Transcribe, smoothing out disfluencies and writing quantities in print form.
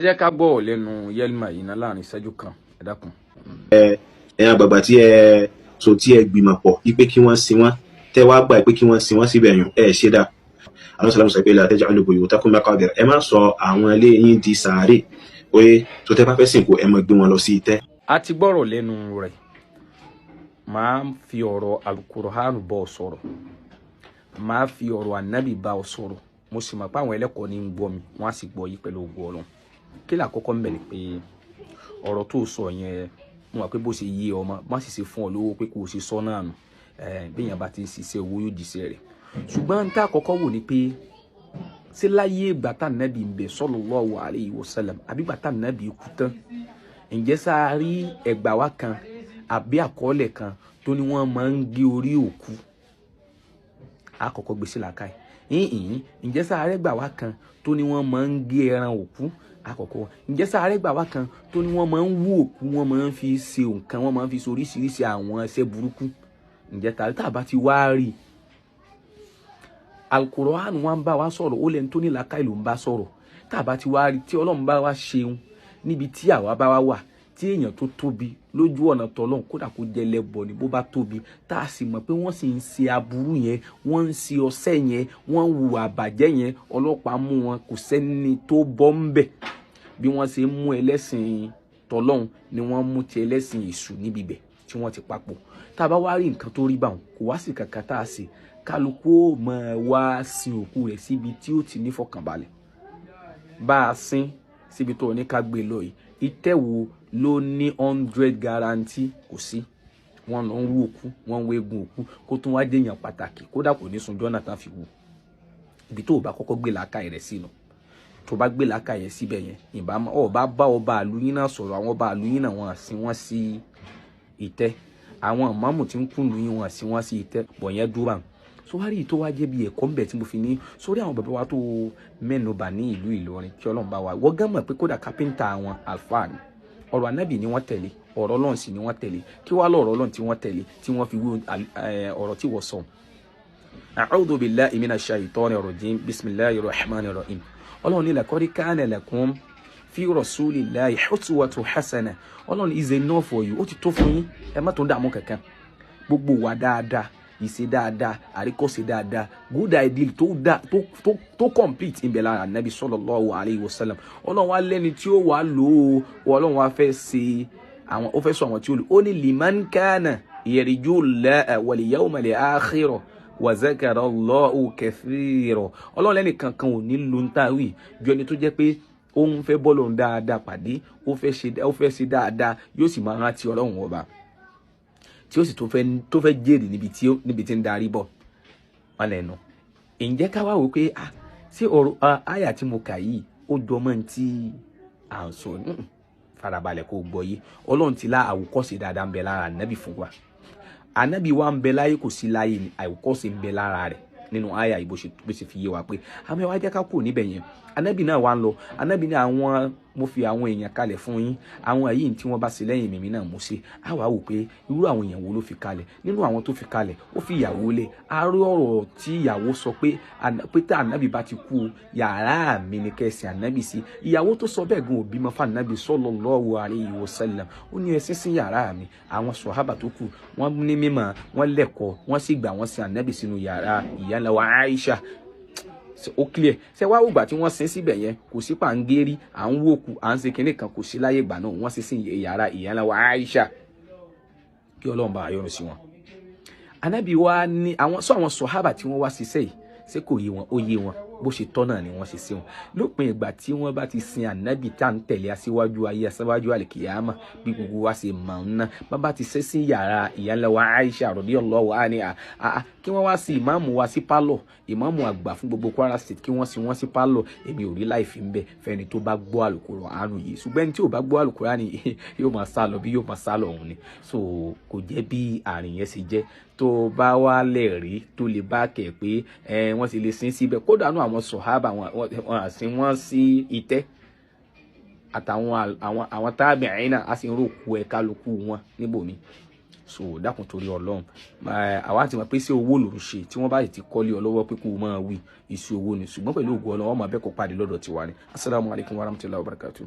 jẹ́ ká gbọ́ lẹ́nu Yelma yìí ná láàrin ìṣẹ́jú kan ẹ dákun. ẹ̀yin àgbààgbà tí ẹ gbìmọ̀ pọ̀ wípé kí wọ́n sin wọ́n tẹ́ wá gbà pé kí wọ́n sin wọ́n síbẹ̀ yùn ṣe dá àwọn sàlámù sọ pé la taj'alu buyutakum maqabir, ẹ má sọ àwọn ilé yín di sàárè oye tó tẹ́ bá fẹ́ sìnkú ẹ má gbé wọn lọ sí ìtẹ́. a ti gbọ́rọ̀ lẹ́nu rẹ̀, máa fi ọ̀rọ̀ Al-Qur'an bọ́ ọ sọ̀rọ̀, máa fi ọ̀rọ̀ ànábì bá ọ sọ̀rọ̀, mo sì mọ̀ pé àwọn ẹlẹ́kọ̀ọ́ ní ń gbọ́ mi wọ́n á sì gbọ́ yí pẹ̀lú ògo Ọlọ́run. kí là kọ́kọ́ ń bẹ̀ ni pé ọ̀rọ̀ tó sọ yẹn mo mọ̀ pé bó ṣe yé ọmọ má sì ṣe fún ọ lówó pé kò ṣe sọ náà nù bí èèyàn bá ti ṣiṣẹ́ owó yóò jíṣẹ́ rẹ̀. ṣùgbọ́n tá àkọ́kọ́ wò ni pé ṣé láyé ìgbà tá nàbì ń bẹ sallallahu alayhi wa sallam àbí ìgbà tá nàbì kú tán ǹjẹ́ sáà rí ẹgbà wá kan àbí àkọọ́lẹ̀ kan tó ní wọ́n máa ń gé orí òkú? àkọ́kọ́ gbèsè làákàyè ǹjẹ́ sáà rẹ́gbà wá kan tó ní wọ́n máa ń gé ẹran òkú? àkọ́kọ́ ǹjẹ́ sáà rẹ́gbà wá kan tó ní wọ́n máa ń wú òkú, wọ́n máa ń fi ṣe nǹkan, wọ́n máa ń fi ṣe oríṣiríṣi àwọn ẹsẹ̀ burúkú? ǹjẹ́ tàbá ti wá rí Al-Qur'an wọn bá wa sọ̀rọ̀, ó lẹ́ni tó ní làákàyè ló ń bá sọ̀rọ̀. tàbá ti wá rí tí Ọlọ́run bá wá ṣeun níbi tí àwa bá wá wà, tí èèyàn tó tóbi lójú ọ̀nà tọ́lọ́run kódà kó jẹ́ lẹ́bọ ni bó bá tóbi, tá a sì mọ̀ pé wọ́n sì ń ṣe aburú yẹn, wọ́n ń ṣe ọṣẹ́ yẹn, wọ́n ń hùwà àbàjẹ́ yẹn, ọlọ́pàá mú wọn, kò sẹ́ni tó bọ́ ń bẹ̀. bí wọ́n ṣe mú ẹlẹ́sìn tọ́lọ́run ni wọ́n mú ti ẹlẹ́sìn èṣù níbi bẹ̀ tí wọ́n ti papọ̀. tá a bá wá rí nǹkan tó rí báwọn kò wá sí kankan tá a ṣe, kálukú ó máa wá sin òkú rẹ̀ síbi tí ó ti ní fọkànbalẹ̀. bá a sin síbi tó ní ká gbé lọ yìí, ìtẹ́wò ló ní 100 guarantee kò sí. wọ́n lọ ń wú òkú, wọ́n ń wégun òkú kó tún wá déyàn pàtàkì, kódà kò ní sun Jonathan fi wù. ibi tó o bá kọ́kọ́ gbé làákàyè rẹ̀ sínú, tó bá gbé làákàyè síbẹ̀ yẹn, ọba bá ọba àlùyìn náà sọ̀rọ̀, àwọn ọba àlùyìn náà wọ́n sin wọ́n sí ìtẹ́, àwọn ìmáàmù tí ń kún lùyìn wọ́n sin wọ́n sí ìtẹ́, bọ̀ yẹn dúró àwọn. sówárí tó wá jẹ́ bí ẹ̀kọ́ ń bẹ̀ tí mo fi ní sórí àwọn bàbá wa tó mẹ́nubà ní ìlú Ìlọrin kí Ọlọ́run bá wa wọ́n gán mọ̀ pé kódà kápẹ́ńtà àwọn àlùfáà ni, ọ̀rọ̀ ànábì ni wọ́n tẹ̀lé, ọ̀rọ̀ Ọlọ́run sì ni wọ́n tẹ̀lé. kí wá lọ́rọ̀ Ọlọ́run tí wọ́n tẹ̀lé tí wọ́n fi wú ọ̀rọ̀ tí wọ́n sọ. a'udhu billahi minash shaitonir rajim, bismillahir rahmanir rahim. Ọlọ́run ní laqad kana lakum fi rasulillahi uswatun hasanah. Ọlọ́run is enough for you, ó ti tó fún yín, ẹ má tó dààmú kankan. gbogbo wa dáadáa, ìṣe dáadáa, àríkọ́ṣe dáadáa, good ideal tó complete ń bẹ lára Nabi sallallahu alayhi wa sallam. Ọlọ́run wa lẹ́ni tí ó wà lò ó, Ọlọ́run wa fẹ́ ṣe àwọn, ó fẹ́ sọ àwọn tí ó lò ó ní liman kana yarju llaha wal yawmal akhir wa zakara Allahu kathira. Ọlọ́run lẹ́ni kankan ò ní lo ń tàwí ju ẹni tó jẹ́ pé ó ń fẹ́ bọ́ọ̀lù dáadáa pàdé, ó fẹ́ ṣe dáadáa, yóò sì máa rántí Ọlọ́run ọba tí ó sì tó fẹ́ jèrè níbi tí ń darí bọ̀ wọn lẹ́nu. ǹjẹ́ ká wá wò pé ṣé ọ̀rọ̀ àyà tí mo kà yìí ó jọ mọ́ tí à ń sọ? farabalẹ̀ kó gbọ́ yé. Ọlọ́run ti lá àwòkọ́ṣe dáadáa ń bẹ lára ànábì fún wa. ànábì wa ń bẹ láyé kò sí láyé ni àwòkọ́ṣe ń bẹ lára rẹ̀ nínú àyà yìí bó ṣe fi yé wa pé àmọ́ ẹ wá jẹ́ ká kúrò níbẹ̀ yẹn. ànábì náà wá ń lọ, ànábì ní àwọn mo fi àwọn èèyàn kalẹ̀ fún yín, àwọn èyí tí wọ́n bá ṣe lẹ́yìn mímí náà mo ṣe. a wá wò pé irú àwọn èèyàn wo ló fi kalẹ̀? nínú àwọn tó fi kalẹ̀ ó fi ìyàwó lẹ̀. a rí ọ̀rọ̀ tí ìyàwó sọ pé tá ànábì bá ti kú yàrá mi ni kẹsì ànábì sí. ìyàwó tó sọ bẹ́ẹ̀ gan òbí mọ́ fún ànábì sallallahu alayhi wa sallam. ó ní ẹsìn sí yàrá mi. àwọn sọ̀hábà tó kù wọ́n ní mímọ̀, wọ́n lẹ́kọ̀ọ́, wọ́n sì gbà wọ́n sin ànábì sínú yàrá ìyá ńlá wa Aisha. ó clear. ṣe wá wùgbà tí wọ́n sin síbẹ̀ yẹn kò sí pàǹgẹ́rì, à ń wòkú, à ń ṣe kinní kan, kò sí láyé ìgbà náà. wọ́n sin sí yàrá ìyá ńlá wa Aisha kí Ọlọ́run bá yọ́nú sí wọn. ànábì wa ní àwọn sọ̀hábà tí wọ́n wá ṣiṣẹ́ yìí ṣé kò yé wọn? ó yé wọn, bó ṣe tọ́ náà ni wọ́n ṣe sí wọn. lópin ìgbà tí wọ́n bá ti sin ànábì tá à ń tẹ̀lé aṣíwájú ayé, aṣíwájú àlìkìyámà, bí gbogbo wa ṣe mọ̀ ọ́n náà, bàbá ti ṣe sí yàrá ìyá ńlá wa Aisha radiyallahu anha, kí wọ́n wá sí ìmáàmù wa sí pálọ̀, ìmáàmù àgbà fún gbogbo Kwara State, kí wọ́n sí wọ́n sí pálọ̀. èmi ò rí láì fi ń bẹ̀ fẹ́ni tó bá gbọ́ Al-Qur'an yìí. ṣùgbọ́n ẹni tí ò bá gbọ́ Al-Qur'an yìí yóò máa sá lọ bí yóò máa sá lọ òun ni. so kò jẹ́ bí àrìn yẹn ṣe jẹ́. tó bá wá lẹ̀ rí tó lè bá kẹ̀ pé wọ́n ti lè sin síbẹ̀, kódà náà àwọn sọ̀hábà wọn àsìn wọn sí ìtẹ́, àtàwọn àwọn tábì'ín náà á sì ń ròkú ẹ̀ kálukú wọn níbòmí. so dákun torí Ọlọ́run àwa ti mọ̀ pé sí owó ló ń ṣe tí wọ́n bá ti kọ́lé ọ lọ́wọ́ pé kó o máa wí iṣu owó ni ṣùgbọ́n pẹ̀lú ògo Ọlọ́run wọ́n máa bẹ́ kó pàdé lọ́dọ̀ tiwa ni. Assalamu alaikum warahmatullahi wabarakatuh.